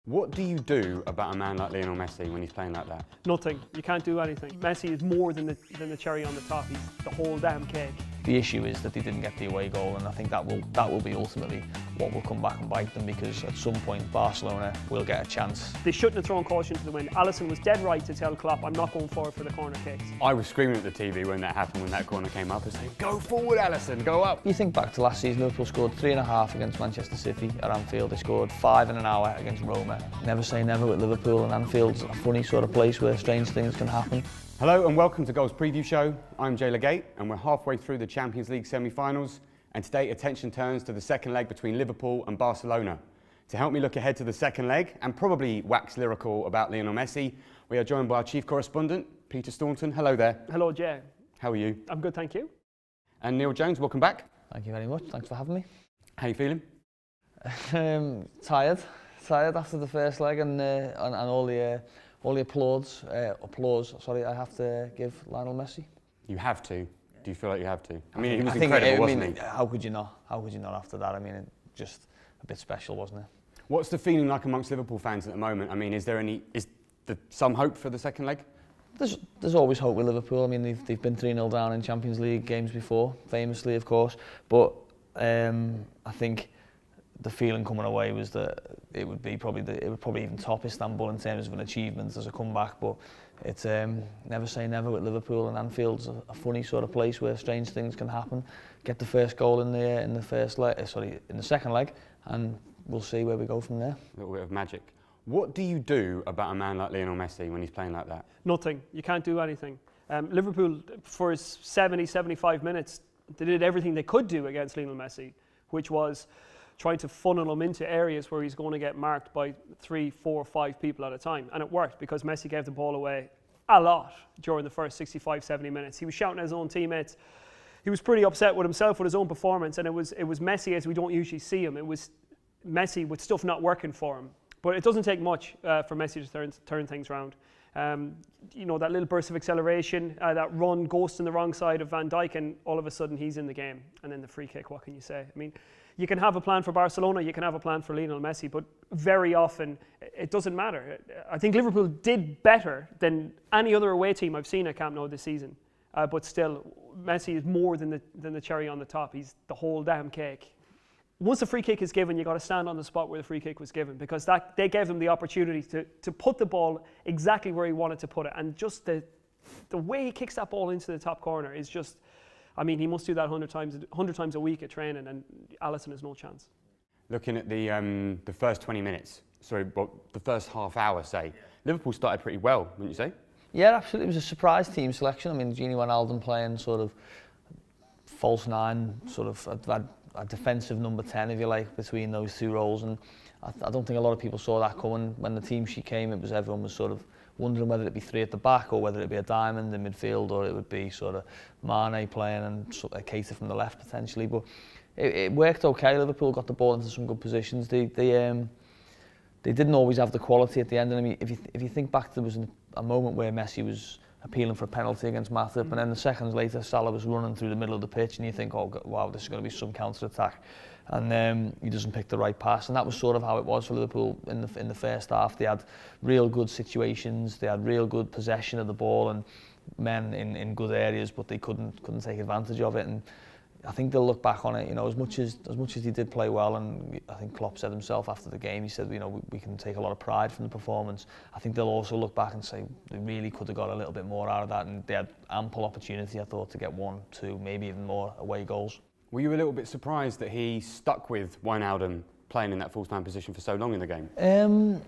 What do you do about a man like Lionel Messi when he's playing like that? Nothing. You can't do anything. Messi is more than the cherry on the top. He's the whole damn cake. The issue is that they didn't get the away goal, and I think that will be ultimately what will come back and bite them, because at some point Barcelona will get a chance. They shouldn't have thrown caution to the wind. Alisson was dead right to tell Klopp, I'm not going forward for the corner kicks. I was screaming at the TV when that happened, when that corner came up, and saying, "Go forward, Alisson, go up." You think back to last season, Liverpool scored 3.5 against Manchester City at Anfield. They scored 5 in an hour against Roma. Never say never with Liverpool, and Anfield's a funny sort of place where strange things can happen. Hello and welcome to Goals Preview Show. I'm Jay Legate and we're halfway through the Champions League semi-finals, and today attention turns to the second leg between Liverpool and Barcelona. To help me look ahead to the second leg and probably wax lyrical about Lionel Messi, we are joined by our chief correspondent, Peter Staunton. Hello there. Hello, Jay. How are you? I'm good, thank you. And Neil Jones, welcome back. Thank you very much. Thanks for having me. How you feeling? Tired after the first leg, and all the applause I have to give Lionel Messi. You have to. Do you feel like you have to? I mean, he was incredible, wasn't he? How could you not? How could you not after that? I mean, it just a bit special, wasn't it? What's the feeling like amongst Liverpool fans at the moment? I mean, is there some hope for the second leg? There's always hope with Liverpool. I mean, they've been 3-0 down in Champions League games before, famously, of course. But I think the feeling coming away was that it would probably even top Istanbul in terms of an achievement as a comeback. But it's never say never with Liverpool, and Anfield's a funny sort of place where strange things can happen. Get the first goal in the second leg, and we'll see where we go from there. A little bit of magic. What do you do about a man like Lionel Messi when he's playing like that? Nothing. You can't do anything. Liverpool, for his 70-75 minutes, they did everything they could do against Lionel Messi, which was trying to funnel him into areas where he's going to get marked by 3, 4, 5 people at a time. And it worked, because Messi gave the ball away a lot during the first 65-70 minutes. He was shouting at his own teammates. He was pretty upset with himself with his own performance, and it was Messi as we don't usually see him. It was Messi with stuff not working for him. But it doesn't take much for Messi to turn things around. You know, that little burst of acceleration, that run ghost in the wrong side of Van Dijk, and all of a sudden he's in the game. And then the free kick, what can you say? I mean, you can have a plan for Barcelona, you can have a plan for Lionel Messi, but very often it doesn't matter. I think Liverpool did better than any other away team I've seen at Camp Nou this season. But still, Messi is more than the cherry on the top. He's the whole damn cake. Once the free kick is given, you've got to stand on the spot where the free kick was given, because they gave him the opportunity to put the ball exactly where he wanted to put it. And just the way he kicks that ball into the top corner is just, I mean, he must do that 100 times a week at training, and Alisson has no chance. Looking at the first 20 minutes, the first half hour, say, Liverpool started pretty well, wouldn't you say? Yeah, absolutely. It was a surprise team selection. I mean, Gini Wijnaldum playing sort of false 9, sort of a defensive number 10, if you like, between those two roles, and I don't think a lot of people saw that coming. When the team sheet came, everyone was sort of wondering whether it'd be 3 at the back, or whether it'd be a diamond in midfield, or it would be sort of Mane playing and Keita from the left potentially. But it worked okay. Liverpool got the ball into some good positions. They didn't always have the quality at the end. And I mean, if you think back, there was a moment where Messi was appealing for a penalty against Matip, and then the seconds later Salah was running through the middle of the pitch, and you think, oh wow, this is going to be some counter-attack, and he doesn't pick the right pass. And that was sort of how it was for Liverpool in the first half. They had real good situations, they had real good possession of the ball, and men in good areas, but they couldn't take advantage of it. And I think they'll look back on it, you know, as much as he did play well, and I think Klopp said himself after the game, he said, you know, we can take a lot of pride from the performance. I think they'll also look back and say they really could have got a little bit more out of that, and they had ample opportunity, I thought, to get 1, 2, maybe even more away goals. Were you a little bit surprised that he stuck with Wijnaldum playing in that false 9 position for so long in the game?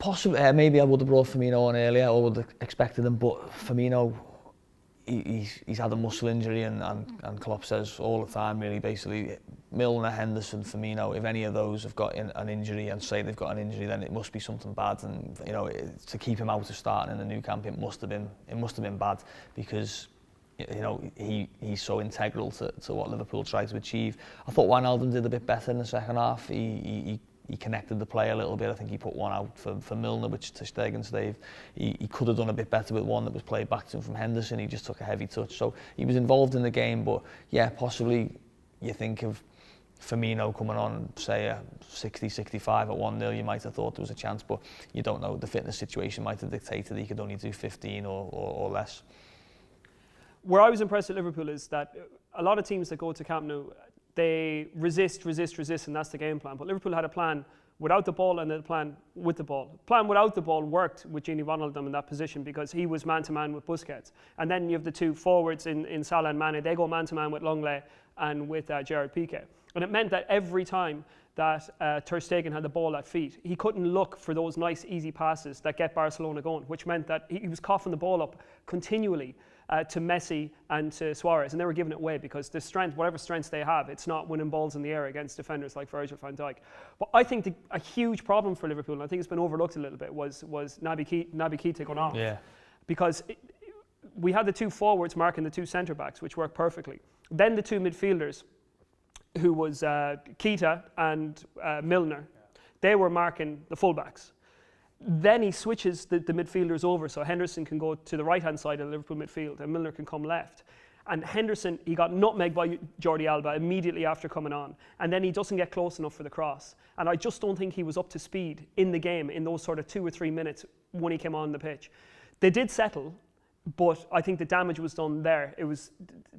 Possibly, maybe I would have brought Firmino on earlier, or would have expected him, but Firmino, he's had a muscle injury, and Klopp says all the time, really, basically, Milner, Henderson, Firmino, if any of those have got an injury, and say they've got an injury, then it must be something bad. And you know, to keep him out of starting in the new camp, it must have been bad, because you know he's so integral to what Liverpool tried to achieve. I thought Wijnaldum did a bit better in the second half. He connected the play a little bit. I think he put one out for Milner, which Ter Stegen saved. He could have done a bit better with one that was played back to him from Henderson. He just took a heavy touch. So he was involved in the game, but yeah, possibly you think of Firmino coming on, say 60-65 at 1-0, you might have thought there was a chance, but you don't know. The fitness situation might have dictated that he could only do 15 or less. Where I was impressed at Liverpool is that a lot of teams that go to Camp Nou, they resist, and that's the game plan. But Liverpool had a plan without the ball and a plan with the ball. The plan without the ball worked with Gini Wijnaldum in that position because he was man-to-man with Busquets. And then you have the two forwards in Salah and Mane. They go man-to-man with Longley and with Gerard Piqué. And it meant that every time that Ter Stegen had the ball at feet, he couldn't look for those nice, easy passes that get Barcelona going, which meant that he was coughing the ball up continually to Messi and to Suarez, and they were giving it away because the strength, whatever strengths they have, it's not winning balls in the air against defenders like Virgil van Dijk. But I think a huge problem for Liverpool, and I think it's been overlooked a little bit, was Naby Keita going off. Yeah. Because we had the two forwards marking the two centre-backs, which worked perfectly. Then the two midfielders, who was Keita and Milner, they were marking the fullbacks. Then he switches the midfielders over so Henderson can go to the right-hand side of the Liverpool midfield and Milner can come left. And Henderson, he got nutmegged by Jordi Alba immediately after coming on. And then he doesn't get close enough for the cross. And I just don't think he was up to speed in the game in those sort of 2 or 3 minutes when he came on the pitch. They did settle, but I think the damage was done there. It was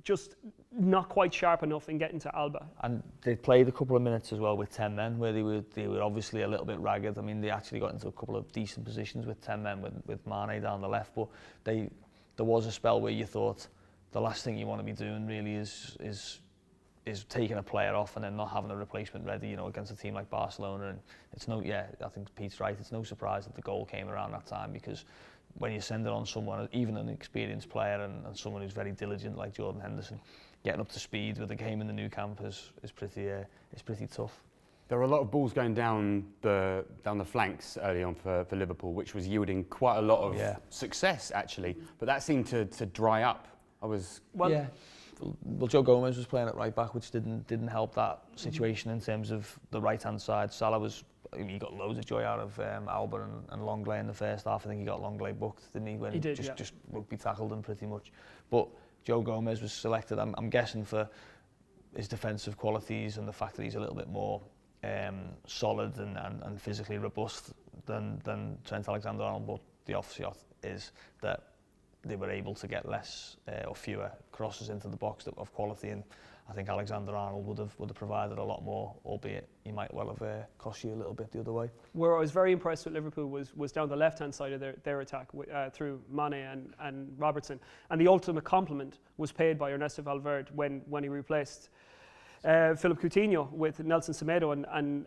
just not quite sharp enough in getting to Alba. And they played a couple of minutes as well with 10 men, where they were obviously a little bit ragged. I mean, they actually got into a couple of decent positions with 10 men with Mane down the left, but there was a spell where you thought the last thing you want to be doing really is taking a player off and then not having a replacement ready, you know, against a team like Barcelona. And it's I think Pete's right. It's no surprise that the goal came around that time, because when you send it on someone, even an experienced player and someone who's very diligent like Jordan Henderson, getting up to speed with the game in the new camp is pretty tough. There were a lot of balls going down the flanks early on for Liverpool, which was yielding quite a lot of success actually. But that seemed to dry up. Well, Joe Gomez was playing at right back, which didn't help that situation in terms of the right hand side. Salah he got loads of joy out of Alba and Longley in the first half. I think he got Longley booked, didn't he? When he did, just rugby tackled him pretty much. But Joe Gomez was selected, I'm guessing, for his defensive qualities and the fact that he's a little bit more solid and physically robust than Trent Alexander-Arnold. But the offshot is that they were able to get less or fewer crosses into the box of quality, and I think Alexander-Arnold would have provided a lot more, albeit he might well have cost you a little bit the other way. Where I was very impressed with Liverpool was down the left-hand side of their attack through Mane and Robertson. And the ultimate compliment was paid by Ernesto Valverde when he replaced Philip Coutinho with Nelson Semedo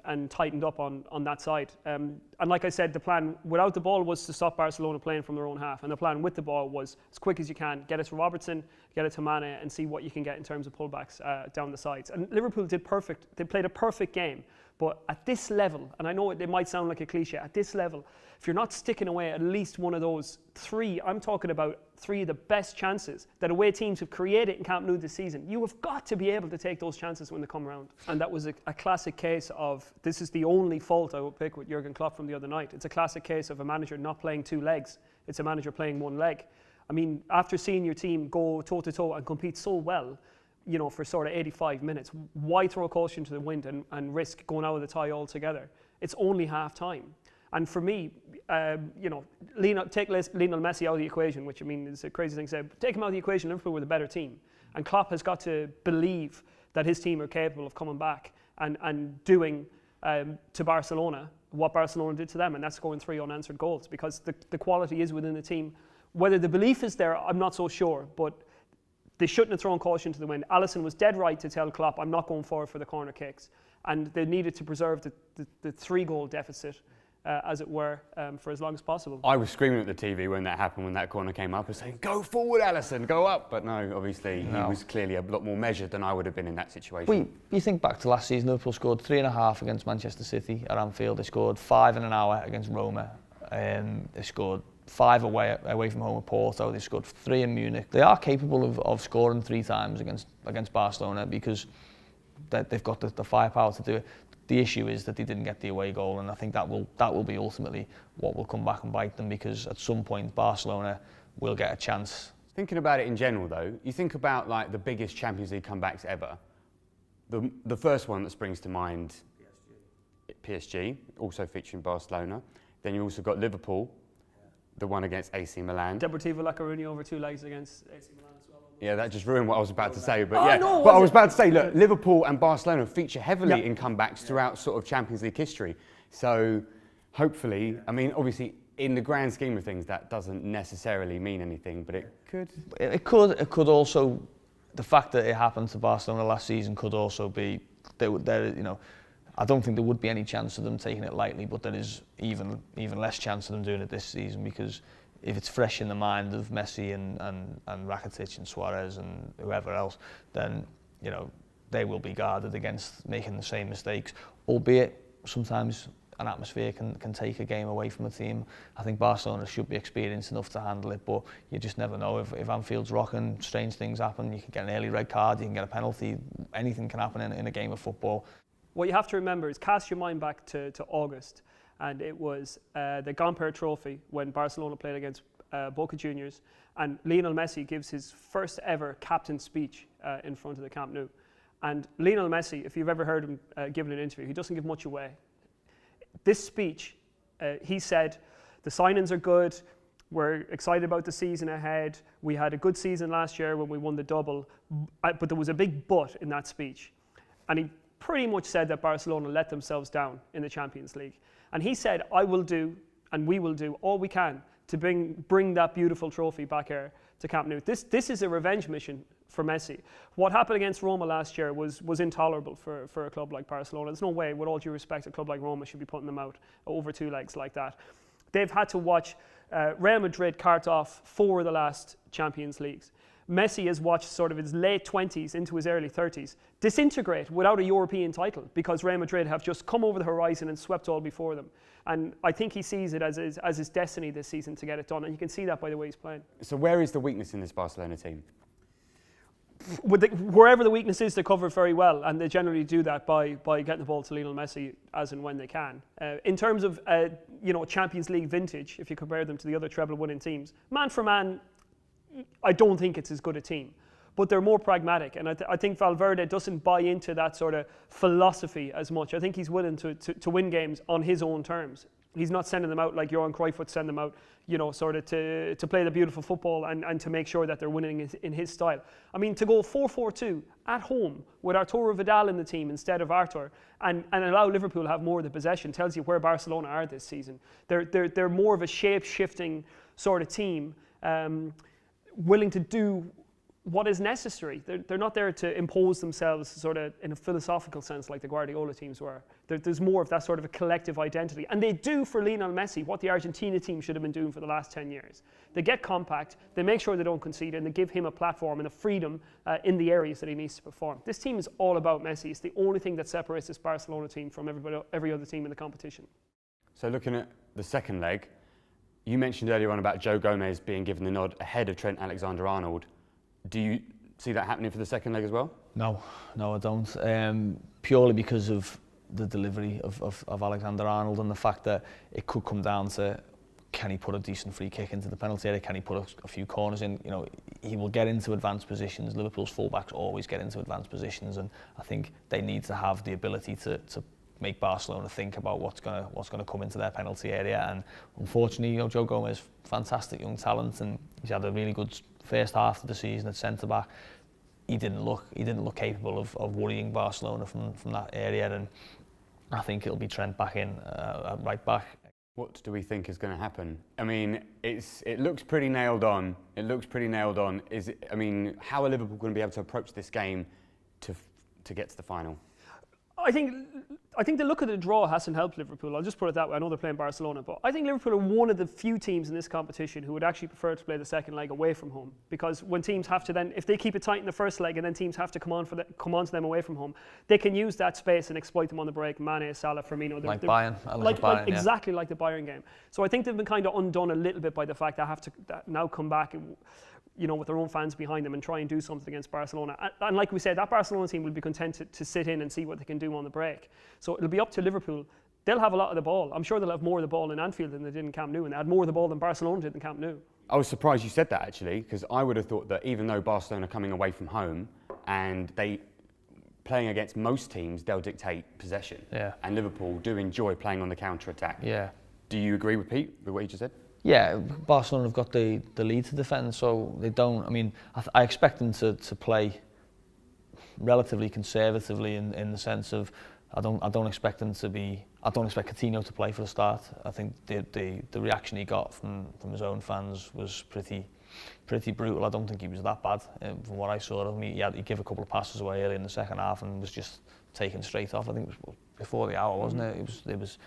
and tightened up on that side. And like I said, the plan without the ball was to stop Barcelona playing from their own half, and the plan with the ball was as quick as you can, get it to Robertson, get it to Mane, and see what you can get in terms of pullbacks down the sides. And Liverpool did perfect. They played a perfect game. But at this level, and I know it might sound like a cliche, at this level, if you're not sticking away at least one of those three, I'm talking about three of the best chances that away teams have created in Camp Nou this season, you have got to be able to take those chances when they come around. And that was a classic case of, this is the only fault I would pick with Jurgen Klopp from the other night. It's a classic case of a manager not playing two legs. It's a manager playing one leg. I mean, after seeing your team go toe-to-toe and compete so well, you know, for sort of 85 minutes, why throw caution to the wind and risk going out of the tie altogether? It's only half time. And for me, you know, take Lionel Messi out of the equation, which I mean is a crazy thing to say, but take him out of the equation, Liverpool were the better team. And Klopp has got to believe that his team are capable of coming back and doing to Barcelona what Barcelona did to them, and that's scoring 3 unanswered goals, because the quality is within the team. Whether the belief is there, I'm not so sure, but they shouldn't have thrown caution to the wind. Alisson was dead right to tell Klopp, I'm not going forward for the corner kicks. And they needed to preserve the 3-goal deficit, as it were, for as long as possible. I was screaming at the TV when that happened, when that corner came up, and saying, go forward, Alisson, go up. But no, obviously, he was clearly a lot more measured than I would have been in that situation. You think back to last season, Liverpool scored 3.5 against Manchester City at Anfield. They scored 5 in an hour against Roma. They scored 5 away from home at Porto. They scored 3 in Munich. They are capable of scoring 3 times against Barcelona, because they've got the firepower to do it. The issue is that they didn't get the away goal, and I think that will be ultimately what will come back and bite them, because at some point Barcelona will get a chance. Thinking about it in general though, you think about like the biggest Champions League comebacks ever, The first one that springs to mind, PSG, also featuring Barcelona. Then you also got Liverpool, the one against AC Milan. Deportivo La Coruña over 2 legs against AC Milan as well. Yeah, that just ruined what I was about to say. But I was about to say, look, Liverpool and Barcelona feature heavily in comebacks throughout sort of Champions League history. So hopefully, I mean, obviously, in the grand scheme of things, that doesn't necessarily mean anything, but it could. It could also, the fact that it happened to Barcelona last season could also be, I don't think there would be any chance of them taking it lightly, but there is even less chance of them doing it this season, because if it's fresh in the mind of Messi and Rakitic and Suarez and whoever else, then they will be guarded against making the same mistakes, albeit sometimes an atmosphere can take a game away from a team. I think Barcelona should be experienced enough to handle it, but you just never know. If Anfield's rocking, strange things happen. You can get an early red card, you can get a penalty, anything can happen in a game of football. What you have to remember is cast your mind back to August, and it was the Gamper Trophy when Barcelona played against Boca Juniors, and Lionel Messi gives his first ever captain speech in front of the Camp Nou. And Lionel Messi, if you've ever heard him give an interview, he doesn't give much away. This speech, he said, the signings are good, we're excited about the season ahead, we had a good season last year when we won the double, but there was a big but in that speech. And he pretty much said that Barcelona let themselves down in the Champions League. And he said, I will do, and we will do all we can to bring that beautiful trophy back here to Camp Nou. This is a revenge mission for Messi. What happened against Roma last year was intolerable for a club like Barcelona. There's no way, with all due respect, a club like Roma should be putting them out over 2 legs like that. They've had to watch Real Madrid cart off 4 of the last Champions Leagues. Messi has watched sort of his late 20s into his early 30s disintegrate without a European title because Real Madrid have just come over the horizon and swept all before them. And I think he sees it as his destiny this season to get it done, and you can see that by the way he's playing. So where is the weakness in this Barcelona team? Wherever the weakness is, they cover it very well, and they generally do that by getting the ball to Lionel Messi as and when they can. In terms of Champions League vintage, if you compare them to the other treble-winning teams, man for man, I don't think it's as good a team, but they're more pragmatic, and I think Valverde doesn't buy into that sort of philosophy as much. I think he's willing to win games on his own terms. He's not sending them out like Johan Cruyff would send them out, sort of to play the beautiful football and to make sure that they're winning in his style. I mean, to go 4-4-2 at home with Arturo Vidal in the team instead of Artur and allow Liverpool to have more of the possession tells you where Barcelona are this season. They're more of a shape-shifting sort of team, willing to do what is necessary. They're not there to impose themselves sort of in a philosophical sense like the Guardiola teams were. There's more of that sort of a collective identity. And they do for Lionel Messi what the Argentina team should have been doing for the last 10 years. They get compact, they make sure they don't concede, and they give him a platform and a freedom in the areas that he needs to perform. This team is all about Messi. It's the only thing that separates this Barcelona team from every other team in the competition. So looking at the second leg, you mentioned earlier on about Joe Gomez being given the nod ahead of Trent Alexander-Arnold. Do you see that happening for the second leg as well? No, I don't. Purely because of the delivery of Alexander-Arnold and the fact that it could come down to, can he put a decent free kick into the penalty area? Can he put a few corners in? He will get into advanced positions. Liverpool's fullbacks always get into advanced positions, and I think they need to have the ability to make Barcelona think about what's going to come into their penalty area. And unfortunately, Joe Gomez, fantastic young talent, and he's had a really good first half of the season at centre back. He didn't look capable of worrying Barcelona from that area, and I think it'll be Trent back in at right back. What do we think is going to happen? I mean, it looks pretty nailed on. How are Liverpool going to be able to approach this game to get to the final? I think the look of the draw hasn't helped Liverpool. I'll just put it that way. I know they're playing Barcelona, but I think Liverpool are one of the few teams in this competition who would actually prefer to play the second leg away from home, because when teams have to then, if they keep it tight in the first leg and then teams have to come on to them away from home, they can use that space and exploit them on the break. Mane, Salah, Firmino. Like Bayern. Bayern, exactly like the Bayern game. So I think they've been kind of undone a little bit by the fact they have to now come back with their own fans behind them and try and do something against Barcelona. And like we said, that Barcelona team will be content to sit in and see what they can do on the break. So it'll be up to Liverpool. They'll have a lot of the ball. I'm sure they'll have more of the ball in Anfield than they did in Camp Nou, and they had more of the ball than Barcelona did in Camp Nou. I was surprised you said that, actually, because I would have thought that even though Barcelona are coming away from home and they playing against most teams, they'll dictate possession. Yeah. And Liverpool do enjoy playing on the counter-attack. Yeah. Do you agree with Pete, with what he just said? Yeah, Barcelona have got the lead to defend, so they don't. I mean, I expect them to play relatively conservatively in the sense of I don't expect them to be. I don't expect Coutinho to play for the start. I think the reaction he got from his own fans was pretty brutal. I don't think he was that bad from what I saw of him. He gave a couple of passes away early in the second half and was just taken straight off. I think it was before the hour, wasn't it? It was.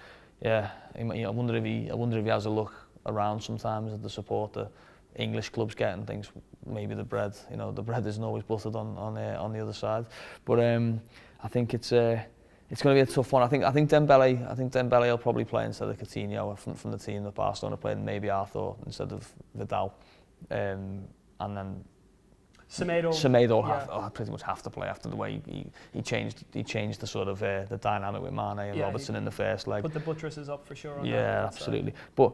Yeah. I wonder if he has a look around sometimes at the support that English clubs get and thinks maybe the bread isn't always buttered on the other side. But I think it's going to be a tough one. I think Dembele will probably play instead of Coutinho from the team that Barcelona played, and maybe Arthur instead of Vidal, and then Semedo pretty much have to play after the way he changed the sort of the dynamic with Mane and Robertson in the first leg. Put the buttresses up for sure. Yeah, absolutely. But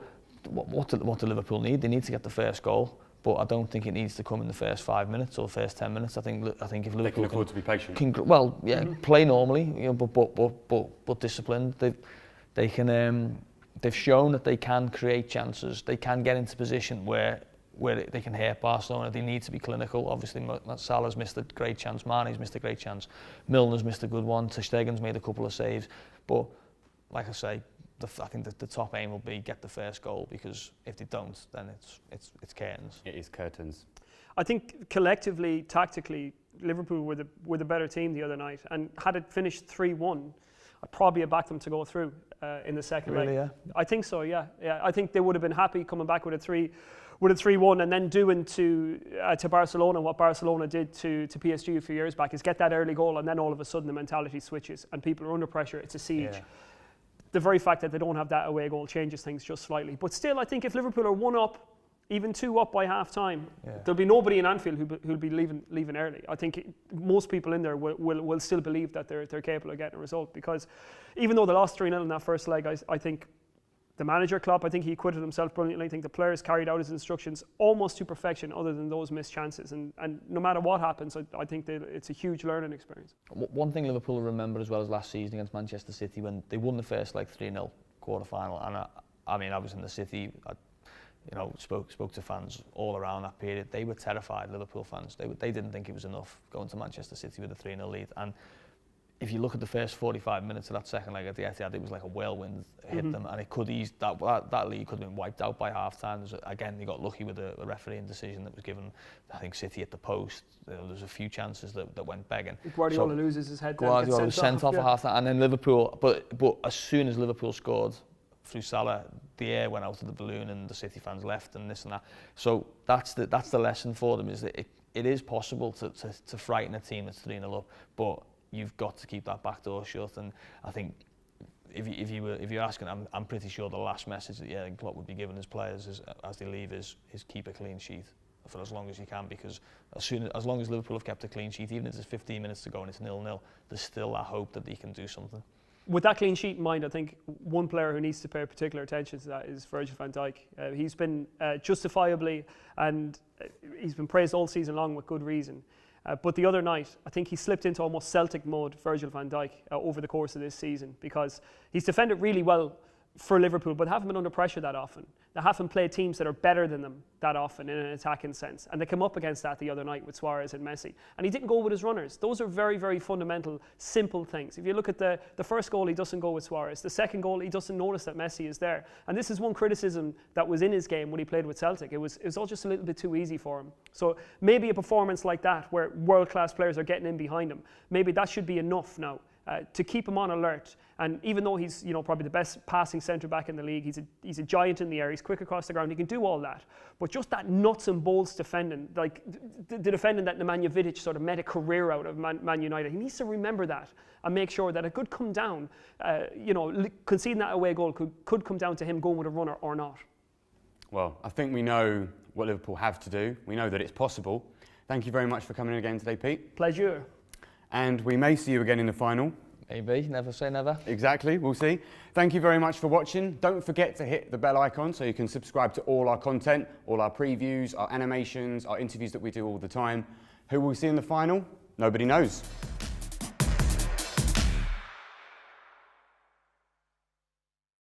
what do Liverpool need? They need to get the first goal, but I don't think it needs to come in the first 5 minutes or first 10 minutes. I think if Liverpool can afford to be patient. Play normally, but disciplined. They've shown that they can create chances. They can get into position where they can hurt Barcelona. They need to be clinical. Obviously, Salah's missed a great chance. Mane's missed a great chance. Milner's missed a good one. Ter Stegen's made a couple of saves. But like I say, I think that the top aim will be get the first goal, because if they don't, then it's curtains. It is curtains. I think collectively, tactically, Liverpool were the better team the other night, and had it finished 3-1, I'd probably have backed them to go through in the second leg. Yeah. I think so. Yeah. I think they would have been happy coming back with a 3-1 and then doing to Barcelona what Barcelona did to PSG a few years back, is get that early goal, and then all of a sudden the mentality switches and people are under pressure. It's a siege. Yeah. The very fact that they don't have that away goal changes things just slightly. But still, I think if Liverpool are 1 up, even 2 up by half time, there'll be nobody in Anfield who'll be leaving early. I think most people in there will still believe that they're capable of getting a result, because even though they lost 3-0 in that first leg, I think the manager, Klopp, I think he acquitted himself brilliantly. I think the players carried out his instructions almost to perfection, other than those missed chances. And no matter what happens, I think it's a huge learning experience. One thing Liverpool will remember as well as last season against Manchester City, when they won the first 3-0 quarter-final. And I was in the city. I spoke to fans all around that period. They were terrified, Liverpool fans. They didn't think it was enough going to Manchester City with a 3-0 lead. And if you look at the first 45 minutes of that second leg at the Etihad, it was like a whirlwind hit them, and it could ease that lead could have been wiped out by half time. Again, they got lucky with a refereeing decision that was given. I think City at the post. There's a few chances that went begging. Guardiola loses his head. Guardiola was sent off at half time, and then Liverpool. But as soon as Liverpool scored through Salah, the air went out of the balloon, and the City fans left, and this and that. So that's the lesson for them, is that it is possible to frighten a team that's 3-0 up, but you've got to keep that back door shut. And I think if you're asking, I'm pretty sure the last message that Klopp would be giving his players as they leave is keep a clean sheet for as long as you can, because as long as Liverpool have kept a clean sheet, even if there's 15 minutes to go and it's 0-0, there's still that hope that they can do something. With that clean sheet in mind, I think one player who needs to pay particular attention to that is Virgil van Dijk. He's been justifiably, and he's been praised all season long with good reason. But the other night, I think he slipped into almost Celtic mode, Virgil van Dijk, over the course of this season, because he's defended really well for Liverpool, but haven't been under pressure that often. They haven't played teams that are better than them that often in an attacking sense. And they came up against that the other night with Suarez and Messi. And he didn't go with his runners. Those are very, very fundamental, simple things. If you look at the first goal, he doesn't go with Suarez. The second goal, he doesn't notice that Messi is there. And this is one criticism that was in his game when he played with Celtic. It was all just a little bit too easy for him. So maybe a performance like that, where world-class players are getting in behind him, maybe that should be enough now. To keep him on alert. And even though he's probably the best passing centre-back in the league, he's a giant in the air, he's quick across the ground, he can do all that. But just that nuts and bolts defending, like the defending that Nemanja Vidic sort of made a career out of Man United, he needs to remember that and make sure that it could come down, conceding that away goal could come down to him going with a runner or not. Well, I think we know what Liverpool have to do. We know that it's possible. Thank you very much for coming in again today, Pete. Pleasure. And we may see you again in the final. Maybe, never say never. Exactly, we'll see. Thank you very much for watching. Don't forget to hit the bell icon so you can subscribe to all our content, all our previews, our animations, our interviews that we do all the time. Who will we see in the final? Nobody knows.